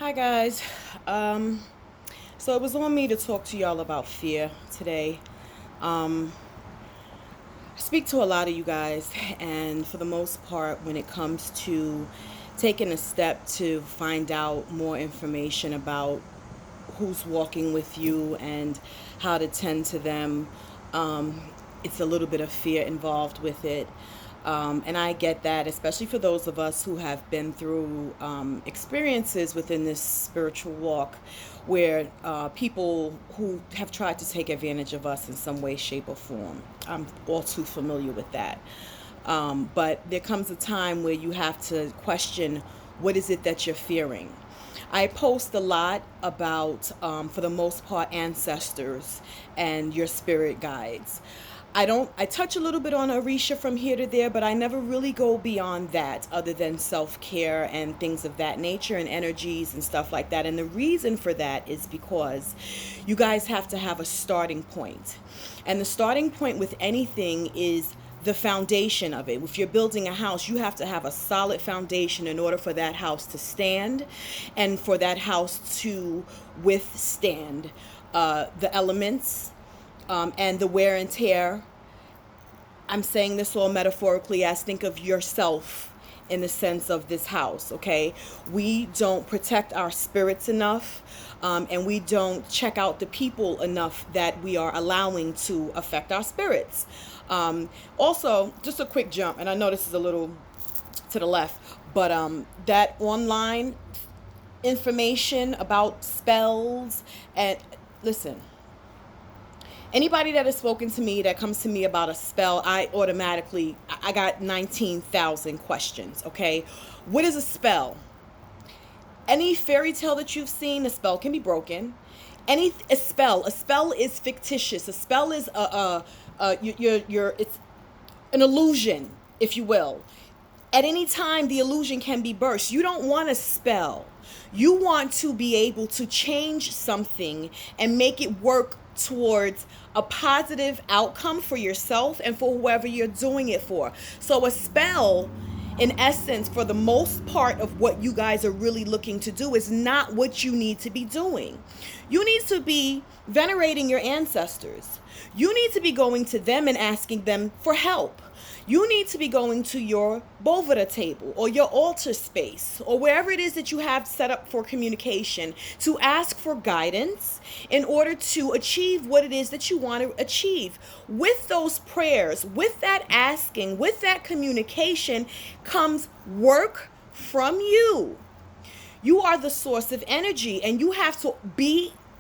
Hi guys. Um, so it was on me to talk to y'all about fear today. Um, I speak to a lot of you guys, and for the most part, when it comes to taking a step to find out more information about who's walking with you and how to tend to them, um, it's a little bit of fear involved with it. And I get that, especially for those of us who have been through experiences within this spiritual walk where people who have tried to take advantage of us in some way, shape, or form. I'm all too familiar with that. But there comes a time where you have to question, what is it that you're fearing? I post a lot about, for the most part, ancestors and your spirit guides. I touch a little bit on Orisha from here to there, but I never really go beyond that other than self-care and things of that nature and energies and stuff like that. And the reason for that is because you guys have to have a starting point. And the starting point with anything is the foundation of it. If you're building a house, you have to have a solid foundation in order for that house to stand and for that house to withstand the elements and the wear and tear. I'm saying this all metaphorically as think of yourself in the sense of this house, okay? We don't protect our spirits enough, and we don't check out the people enough that we are allowing to affect our spirits. Also, just a quick jump, and I know this is a little to the left, but that online information about spells, and listen, anybody that has spoken to me that comes to me about a spell, I got 19,000 questions, okay? What is a spell? Any fairy tale that you've seen, a spell can be broken. A spell is fictitious. A spell is it's an illusion, if you will. At any time, the illusion can be burst. You don't want a spell. You want to be able to change something and make it work towards a positive outcome for yourself and for whoever you're doing it for. So a spell, in essence, for the most part of what you guys are really looking to do is not what you need to be doing. You need to be venerating your ancestors. You need to be going to them and asking them for help. You need to be going to your Boveda table or your altar space or wherever it is that you have set up for communication to ask for guidance in order to achieve what it is that you want to achieve. With those prayers, with that asking, with that communication comes work from you. You are the source of energy, and you have to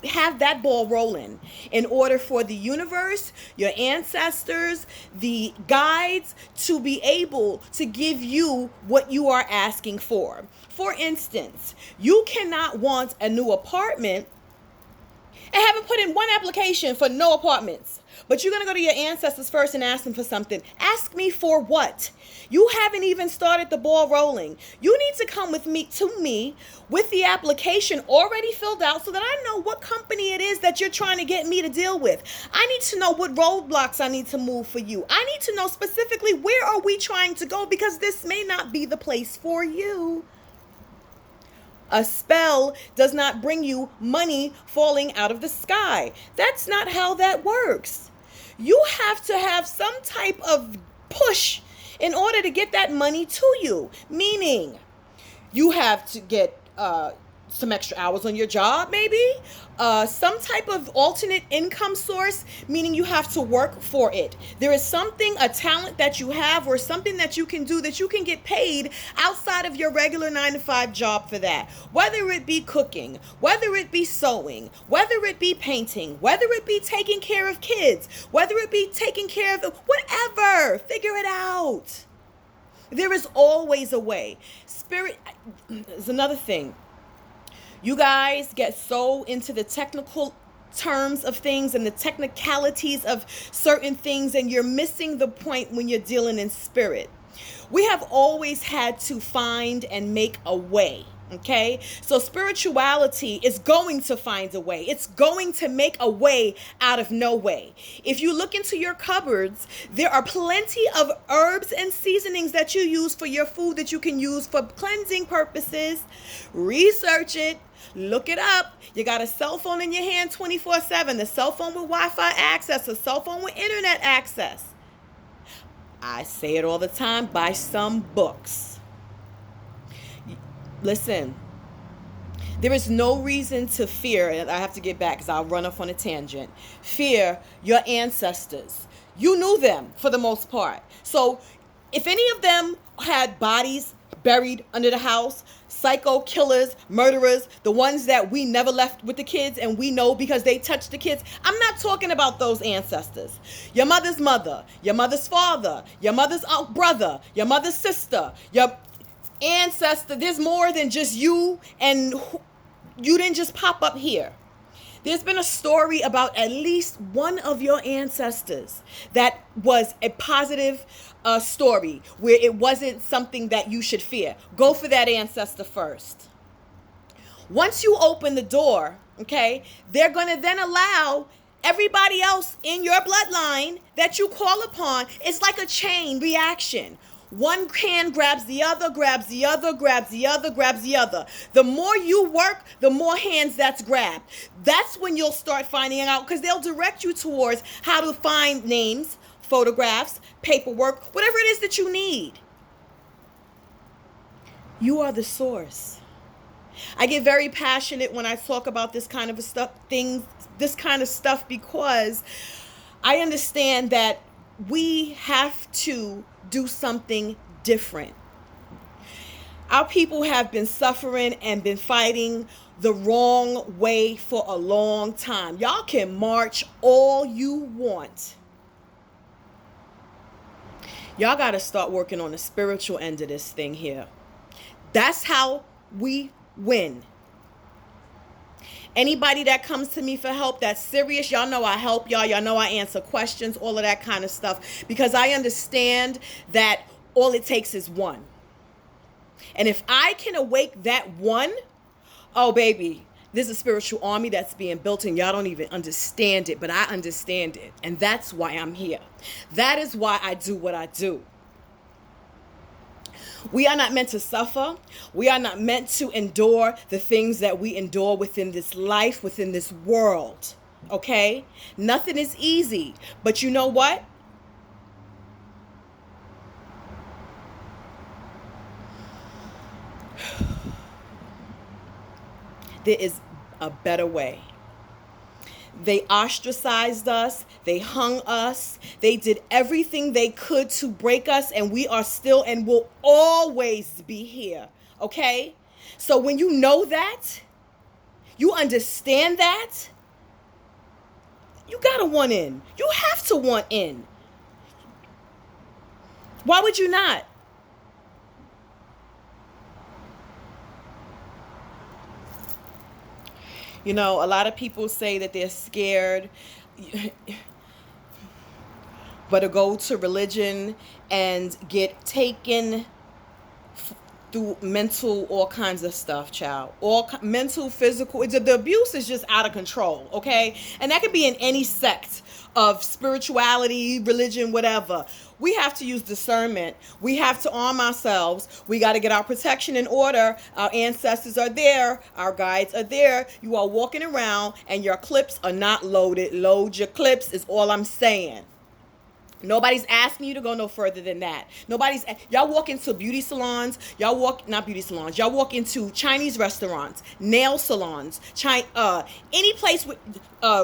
have that ball rolling in order for the universe, your ancestors, the guides to be able to give you what you are asking for. For instance, you cannot want a new apartment and haven't put in one application for no apartments. But you're going to go to your ancestors first and ask them for something. Ask me for what? You haven't even started the ball rolling. You need to come with me with the application already filled out so that I know what company it is that you're trying to get me to deal with. I need to know what roadblocks I need to move for you. I need to know specifically where are we trying to go, because this may not be the place for you. A spell does not bring you money falling out of the sky. That's not how that works. You have to have some type of push in order to get that money to you. Meaning, you have to get some extra hours on your job, maybe. Some type of alternate income source, meaning you have to work for it. There is something, a talent that you have or something that you can do that you can get paid outside of your regular 9-to-5 job for that. Whether it be cooking, whether it be sewing, whether it be painting, whether it be taking care of kids, whether it be taking care of whatever, figure it out. There is always a way. Spirit is another thing. You guys get so into the technical terms of things and the technicalities of certain things, and you're missing the point when you're dealing in spirit. We have always had to find and make a way. Okay, so spirituality is going to find a way. It's going to make a way out of no way. If you look into your cupboards, there are plenty of herbs and seasonings that you use for your food that you can use for cleansing purposes. Research it. Look it up. You got a cell phone in your hand 24/7, a cell phone with Wi-Fi access, a cell phone with internet access. I say it all the time, buy some books. Listen, there is no reason to fear, and I have to get back because I'll run off on a tangent. Fear your ancestors. You knew them for the most part. So if any of them had bodies buried under the house, psycho killers, murderers, the ones that we never left with the kids and we know because they touched the kids, I'm not talking about those ancestors. Your mother's mother, your mother's father, your mother's brother, your mother's sister, your ancestor. There's more than just you, and you didn't just pop up here. There's been a story about at least one of your ancestors that was a positive story where it wasn't something that you should fear. Go for that ancestor first. Once you open the door, okay, they're going to then allow everybody else in your bloodline that you call upon. It's like a chain reaction. One hand grabs the other, grabs the other, grabs the other, grabs the other. The more you work, the more hands that's grabbed. That's when you'll start finding out, because they'll direct you towards how to find names, photographs, paperwork, whatever it is that you need. You are the source. I get very passionate when I talk about this kind of stuff because I understand that we have to do something different. Our people have been suffering and been fighting the wrong way for a long time. Y'all can march all you want. Y'all got to start working on the spiritual end of this thing here. That's how we win. Anybody that comes to me for help that's serious, y'all know I help y'all. Y'all know I answer questions, all of that kind of stuff, because I understand that all it takes is one. And if I can awake that one, oh baby, there's a spiritual army that's being built, and y'all don't even understand it, but I understand it. And that's why I'm here. That is why I do what I do. We are not meant to suffer. We are not meant to endure the things that we endure within this life, within this world. Okay? Nothing is easy. But you know what? There is a better way. They ostracized us. They hung us. They did everything they could to break us, and we are still and will always be here. Okay? So when you know that, you understand that, you gotta want in. You have to want in. Why would you not? You know, a lot of people say that they're scared, but to go to religion and get taken through mental, all kinds of stuff, child. Mental, physical. The abuse is just out of control, okay? And that could be in any sect of spirituality, religion, whatever. We have to use discernment. We have to arm ourselves. We got to get our protection in order. Our ancestors are there. Our guides are there. You are walking around and your clips are not loaded. Load your clips is all I'm saying. Nobody's asking you to go no further than that. Y'all walk into beauty salons. Y'all walk into Chinese restaurants, nail salons, any place with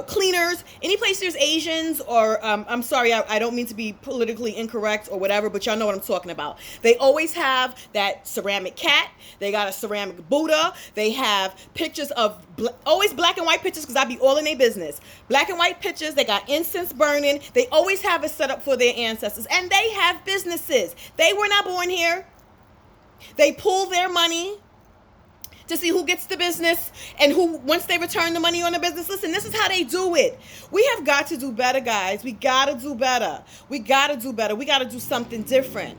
cleaners, any place there's Asians or, I'm sorry, I don't mean to be politically incorrect or whatever, but y'all know what I'm talking about. They always have that ceramic cat. They got a ceramic Buddha. They have pictures of, always black and white pictures, because I be all in their business. Black and white pictures. They got incense burning. They always have it set up for their ancestors. And they have businesses. They were not born here. They pull their money to see who gets the business and who, once they return the money on the business. Listen, this is how they do it. We have got to do better, guys. We got to do better. We got to do better. We got to do something different.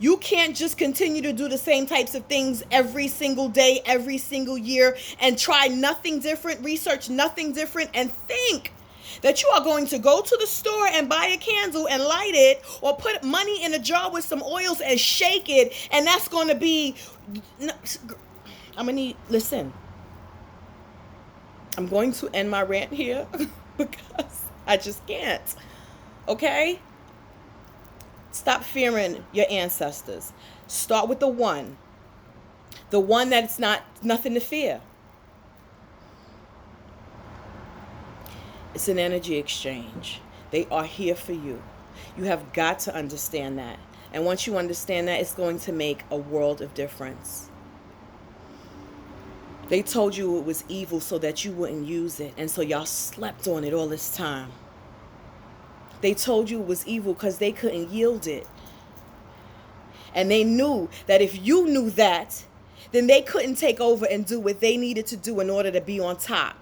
You can't just continue to do the same types of things every single day, every single year, and try nothing different, research nothing different, and think that you are going to go to the store and buy a candle and light it, or put money in a jar with some oils and shake it, and that's going to be... Listen, I'm going to end my rant here because I just can't. Okay? Stop fearing your ancestors. Start with the one that's nothing to fear. It's an energy exchange. They are here for you. You have got to understand that. And once you understand that, it's going to make a world of difference. They told you it was evil so that you wouldn't use it. And so y'all slept on it all this time. They told you it was evil because they couldn't yield it. And they knew that if you knew that, then they couldn't take over and do what they needed to do in order to be on top.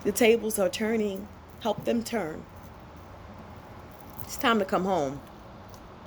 The tables are turning. Help them turn. It's time to come home.